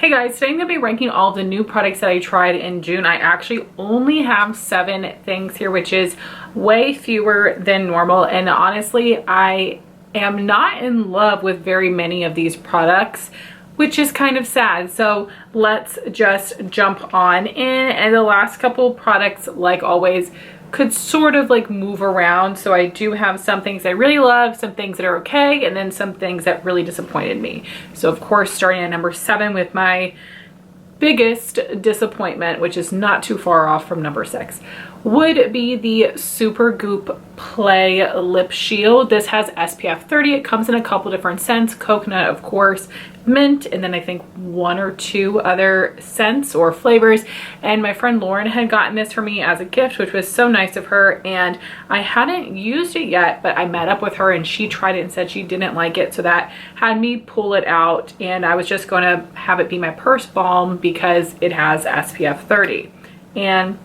Hey guys, today I'm going to be ranking all the new products that I tried in June. I actually only have 7 things here, which is way fewer than normal. And honestly, I am not in love with very many of these products, which is kind of sad. So let's just jump on in. And the last couple products, like always, could sort of like move around. So I do have some things I really love, some things that are okay, and then some things that really disappointed me. So of course, starting at number 7 with my biggest disappointment, which is not too far off from number 6, would be the SuperGoop Play Lip Shield. This has SPF 30. It comes in a couple different scents, coconut, of course, mint, and then I think 1 or 2 other scents or flavors. And my friend Lauren had gotten this for me as a gift, which was so nice of her. And I hadn't used it yet, but I met up with her and she tried it and said she didn't like it. So that had me pull it out, and I was just going to have it be my purse balm because it has SPF 30. And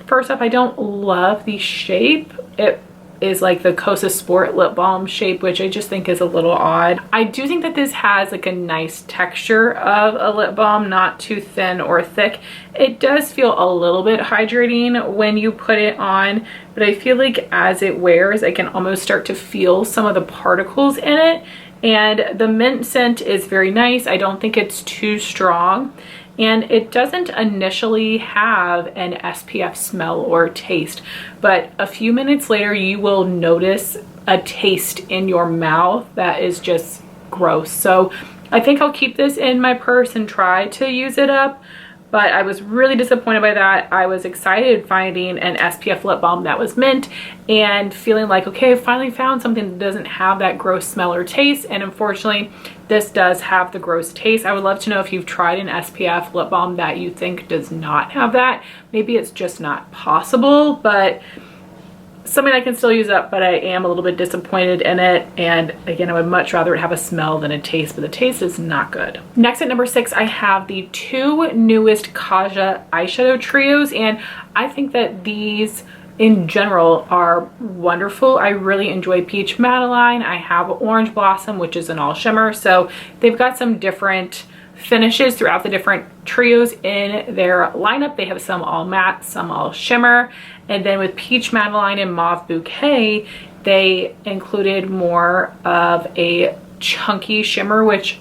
first off, I don't love the shape. It is like the Kosas Sport lip balm shape, which I just think is a little odd. I do think that this has like a nice texture of a lip balm, not too thin or thick. It does feel a little bit hydrating when you put it on, but I feel like as it wears, I can almost start to feel some of the particles in it. And the mint scent is very nice. I don't think it's too strong. And it doesn't initially have an SPF smell or taste, but a few minutes later you will notice a taste in your mouth that is just gross. So I think I'll keep this in my purse and try to use it up, but I was really disappointed by that. I was excited finding an SPF lip balm that was mint and feeling like, okay, I finally found something that doesn't have that gross smell or taste. And unfortunately, this does have the gross taste. I would love to know if you've tried an SPF lip balm that you think does not have that. Maybe it's just not possible, but something I can still use up, but I am a little bit disappointed in it. And again, I would much rather it have a smell than a taste, but the taste is not good. Next at number 6, I have the 2 newest Kaja eyeshadow trios, and I think that these in general are wonderful. I really enjoy Peach Madeline. I have Orange Blossom, which is an all shimmer. So they've got some different finishes throughout the different trios in their lineup. They have some all matte, some all shimmer. And then with Peach Madeline and Mauve Bouquet, they included more of a chunky shimmer, which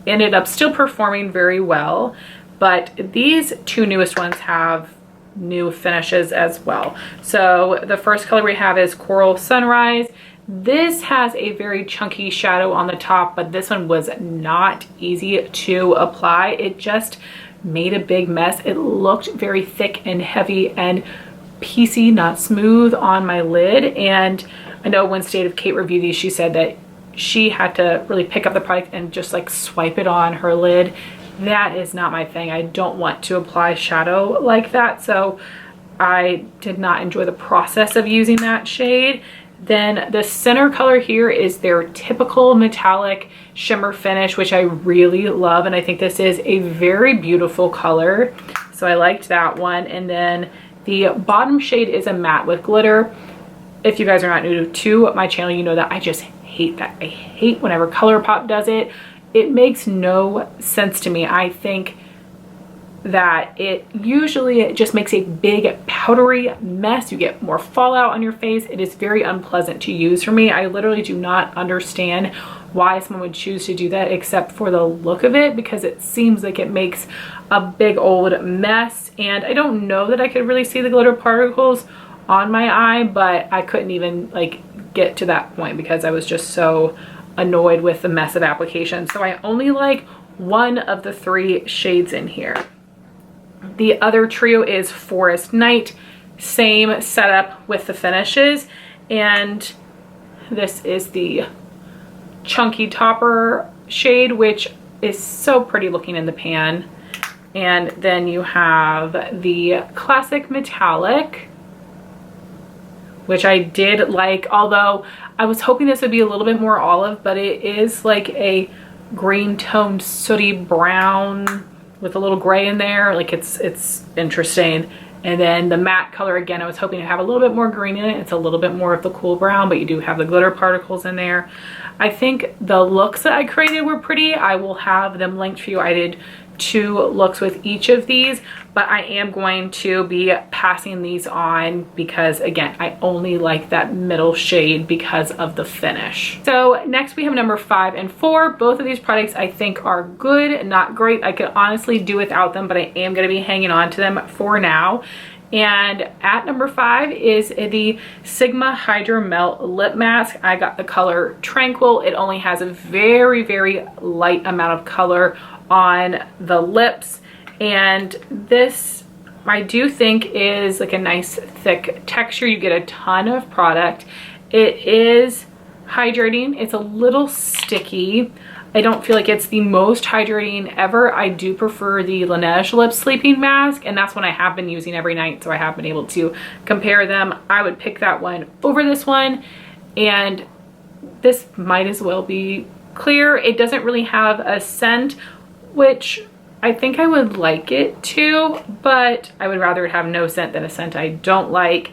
ended up still performing very well. But these 2 newest ones have new finishes as well. So the first color we have is Coral Sunrise. This has a very chunky shadow on the top, but this one was not easy to apply. It just made a big mess. It looked very thick and heavy and piecey, not smooth on my lid. And I know when State of Kate reviewed these, she said that she had to really pick up the product and just like swipe it on her lid. That is not my thing. I don't want to apply shadow like that. So I did not enjoy the process of using that shade. Then the center color here is their typical metallic shimmer finish, which I really love. And I think this is a very beautiful color. So I liked that one. And then the bottom shade is a matte with glitter. If you guys are not new to my channel, you know that I just hate that. I hate whenever ColourPop does it. It makes no sense to me. I think that it just makes a big powdery mess. You get more fallout on your face. It is very unpleasant to use for me. I literally do not understand why someone would choose to do that except for the look of it, because it seems like it makes a big old mess. And I don't know that I could really see the glitter particles on my eye, but I couldn't even like get to that point because I was just so annoyed with the mess of application. So I only like 1 of the 3 shades in here. The other trio is Forest Night, same setup with the finishes, and this is the chunky topper shade, which is so pretty looking in the pan. And then you have the classic metallic, which I did like, although I was hoping this would be a little bit more olive, but it is like a green toned sooty brown with a little gray in there. Like it's interesting. And then the matte color, again, I was hoping to have a little bit more green in it. It's a little bit more of the cool brown, but you do have the glitter particles in there. I think the looks that I created were pretty. I will have them linked for you. I did 2 looks with each of these, but I am going to be passing these on because again, I only like that middle shade because of the finish. So next we have number 5 and 4. Both of these products I think are good, not great. I could honestly do without them, but I am going to be hanging on to them for now. And at number 5 is the Sigma Hydra Melt Lip Mask. I got the color Tranquil. It only has a very, very light amount of color on the lips, and this I do think is like a nice thick texture. You get a ton of product. It is hydrating. It's a little sticky. I don't feel like it's the most hydrating ever. I do prefer the Laneige Lip Sleeping Mask, and that's one I have been using every night, so I have been able to compare them. I would pick that one over this one, and this might as well be clear. It doesn't really have a scent, which I think I would like it to, but I would rather it have no scent than a scent I don't like.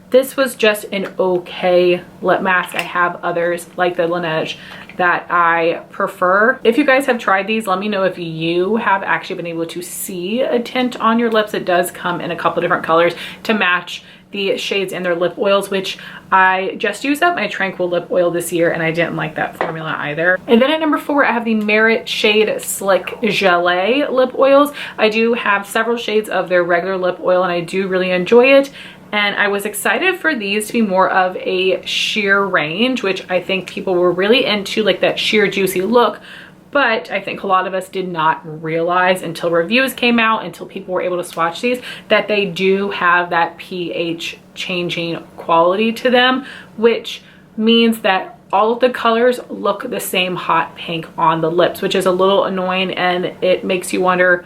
This was just an okay lip mask. I have others like the Laneige that I prefer. If you guys have tried these, let me know if you have actually been able to see a tint on your lips. It does come in a couple different colors to match the shades in their lip oils, which I just used up my Tranquil lip oil this year and I didn't like that formula either. And then at number 4, I have the Merit Shade Slick Gelee lip oils. I do have several shades of their regular lip oil and I do really enjoy it. And I was excited for these to be more of a sheer range, which I think people were really into, like that sheer juicy look. But I think a lot of us did not realize until reviews came out, until people were able to swatch these, that they do have that pH changing quality to them, which means that all of the colors look the same hot pink on the lips, which is a little annoying, and it makes you wonder,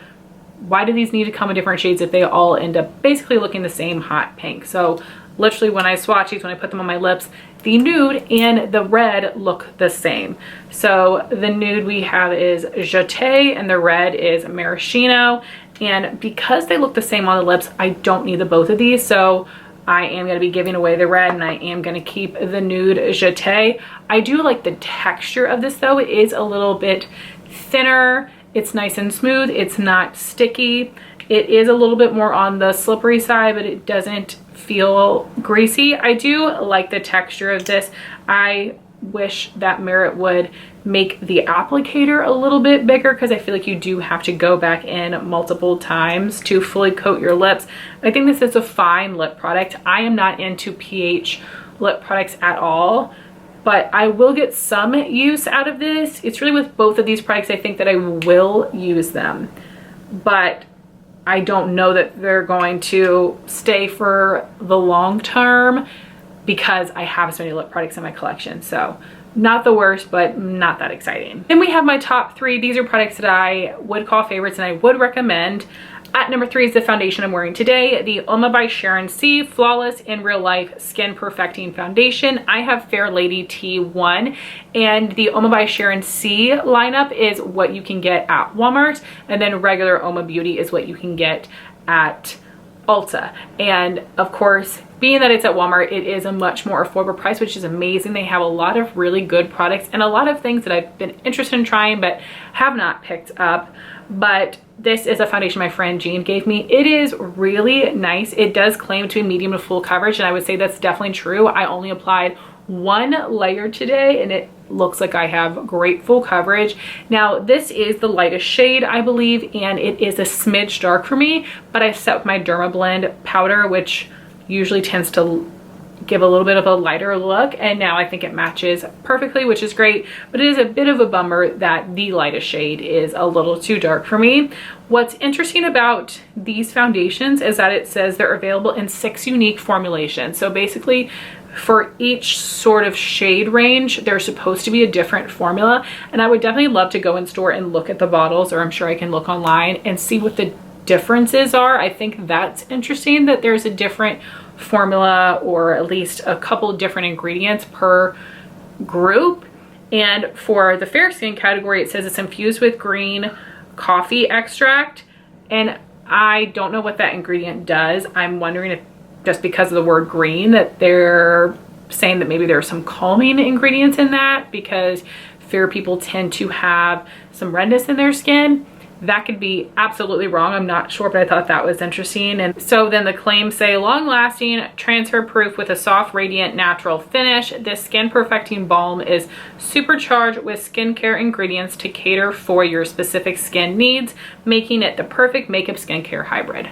why do these need to come in different shades if they all end up basically looking the same hot pink? So literally when I swatch these, when I put them on my lips, the nude and the red look the same. So the nude we have is Jete and the red is Maraschino. And because they look the same on the lips, I don't need the both of these. So I am going to be giving away the red and I am going to keep the nude Jete. I do like the texture of this though. It is a little bit thinner. It's nice and smooth. It's not sticky. It is a little bit more on the slippery side, but it doesn't feel greasy. I do like the texture of this. I wish that Merit would make the applicator a little bit bigger because I feel like you do have to go back in multiple times to fully coat your lips. I think this is a fine lip product. I am not into pH lip products at all, but I will get some use out of this. It's really with both of these products, I think that I will use them, but I don't know that they're going to stay for the long term because I have so many lip products in my collection. So not the worst, but not that exciting. Then we have my top 3. These are products that I would call favorites and I would recommend. At number 3 is the foundation I'm wearing today, the Uoma by Sharon C Flawless in Real Life Skin Perfecting Foundation. I have Fair Lady T1, and the Uoma by Sharon C lineup is what you can get at Walmart, and then regular Uoma Beauty is what you can get at Ulta. And of course, being that it's at Walmart, it is a much more affordable price, which is amazing. They have a lot of really good products and a lot of things that I've been interested in trying but have not picked up. But this is a foundation my friend Jean gave me. It is really nice. It does claim to be medium to full coverage, and I would say that's definitely true. I only applied 1 layer today and it looks like I have great full coverage. Now this is the lightest shade, I believe, and it is a smidge dark for me, but I set with my Derma Blend powder, which usually tends to give a little bit of a lighter look, and now I think it matches perfectly, which is great. But it is a bit of a bummer that the lightest shade is a little too dark for me. What's interesting about these foundations is that it says they're available in 6 unique formulations. So basically for each sort of shade range, there's supposed to be a different formula, and I would definitely love to go in store and look at the bottles, or I'm sure I can look online and see what the differences are. I think that's interesting that there's a different formula, or at least a couple different ingredients per group. And for the fair skin category, it says it's infused with green coffee extract, and I don't know what that ingredient does. I'm wondering if just because of the word green that they're saying that maybe there are some calming ingredients in that, because fair people tend to have some redness in their skin. That could be absolutely wrong. I'm not sure, but I thought that was interesting. And so then the claims say long lasting, transfer proof with a soft, radiant, natural finish. This skin perfecting balm is supercharged with skincare ingredients to cater for your specific skin needs, making it the perfect makeup skincare hybrid.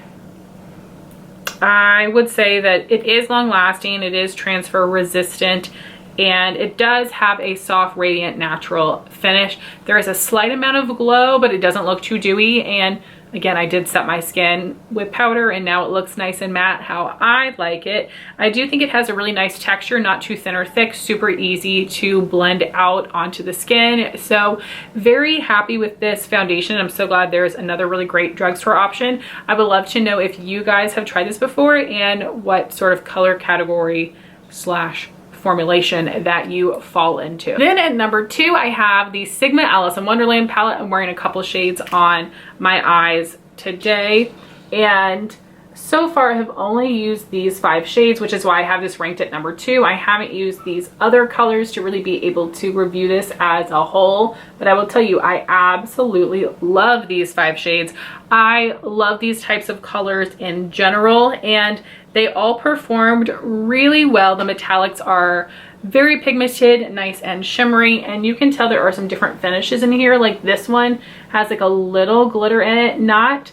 I would say that it is long lasting, it is transfer resistant, and it does have a soft, radiant, natural finish. There is a slight amount of glow, but it doesn't look too dewy. And again, I did set my skin with powder and now it looks nice and matte how I like it. I do think it has a really nice texture, not too thin or thick, super easy to blend out onto the skin. So very happy with this foundation. I'm so glad there's another really great drugstore option. I would love to know if you guys have tried this before and what sort of color category slash formulation that you fall into. Then at number 2, I have the Sigma Alice in Wonderland palette. I'm wearing a couple shades on my eyes today, and so far I have only used these 5 shades, which is why I have this ranked at number 2. I haven't used these other colors to really be able to review this as a whole, but I will tell you, I absolutely love these 5 shades. I love these types of colors in general, and they all performed really well. The metallics are very pigmented, nice and shimmery, and you can tell there are some different finishes in here. Like this one has like a little glitter in it. Not,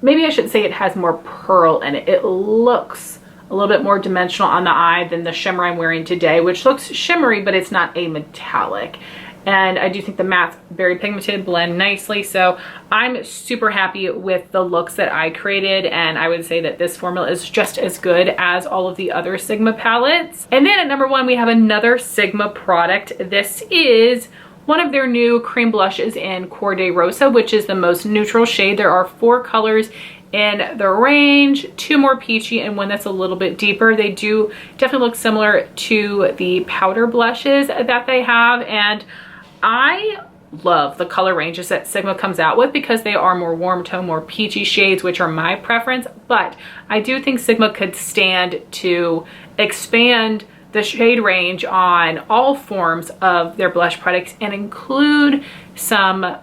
maybe I should say it has more pearl in it. It looks a little bit more dimensional on the eye than the shimmer I'm wearing today, which looks shimmery, but it's not a metallic. And I do think the matte's very pigmented, blend nicely. So I'm super happy with the looks that I created. And I would say that this formula is just as good as all of the other Sigma palettes. And then at number 1, we have another Sigma product. This is one of their new cream blushes in Rosa, which is the most neutral shade. There are 4 colors in the range, 2 more peachy and one that's a little bit deeper. They do definitely look similar to the powder blushes that they have. And I love the color ranges that Sigma comes out with because they are more warm tone, more peachy shades, which are my preference. But I do think Sigma could stand to expand the shade range on all forms of their blush products and include some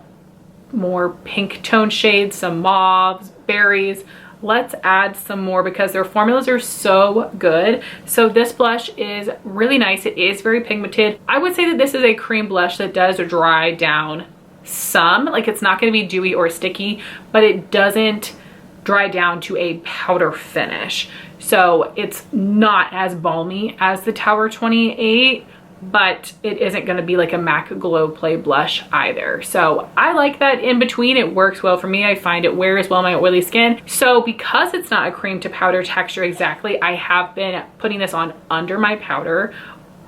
more pink tone shades, some mauves, berries. Let's add some more because their formulas are so good. So this blush is really nice. It is very pigmented. I would say that this is a cream blush that does dry down some. Like it's not going to be dewy or sticky, but it doesn't dry down to a powder finish. So it's not as balmy as the Tower 28, but it isn't going to be like a MAC Glow Play blush either. So I like that in between. It works well for me. I find it wears well on my oily skin. So because it's not a cream to powder texture exactly, I have been putting this on under my powder.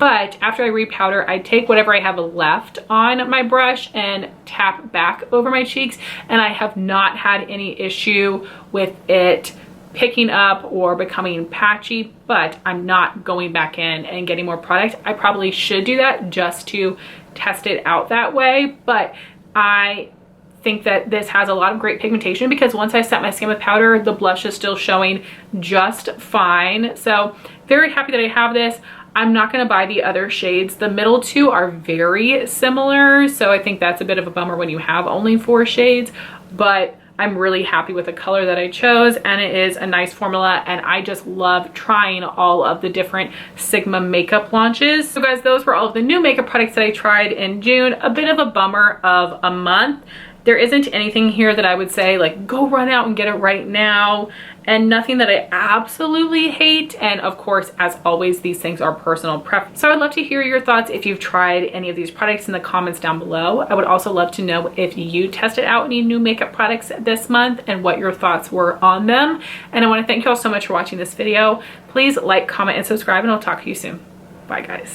But after I repowder, I take whatever I have left on my brush and tap back over my cheeks. And I have not had any issue with it picking up or becoming patchy, but I'm not going back in and getting more product. I probably should do that just to test it out that way, but I think that this has a lot of great pigmentation because once I set my skin with powder, the blush is still showing just fine. So very happy that I have this. I'm not going to buy the other shades. The middle 2 are very similar, so I think that's a bit of a bummer when you have only 4 shades, but I'm really happy with the color that I chose, and it is a nice formula, and I just love trying all of the different Sigma makeup launches. So guys, those were all of the new makeup products that I tried in June. A bit of a bummer of a month. There isn't anything here that I would say like go run out and get it right now, and nothing that I absolutely hate. And of course, as always, these things are personal preference. So I'd love to hear your thoughts if you've tried any of these products in the comments down below. I would also love to know if you tested out any new makeup products this month and what your thoughts were on them. And I want to thank you all so much for watching this video. Please like, comment, and subscribe, and I'll talk to you soon. Bye guys.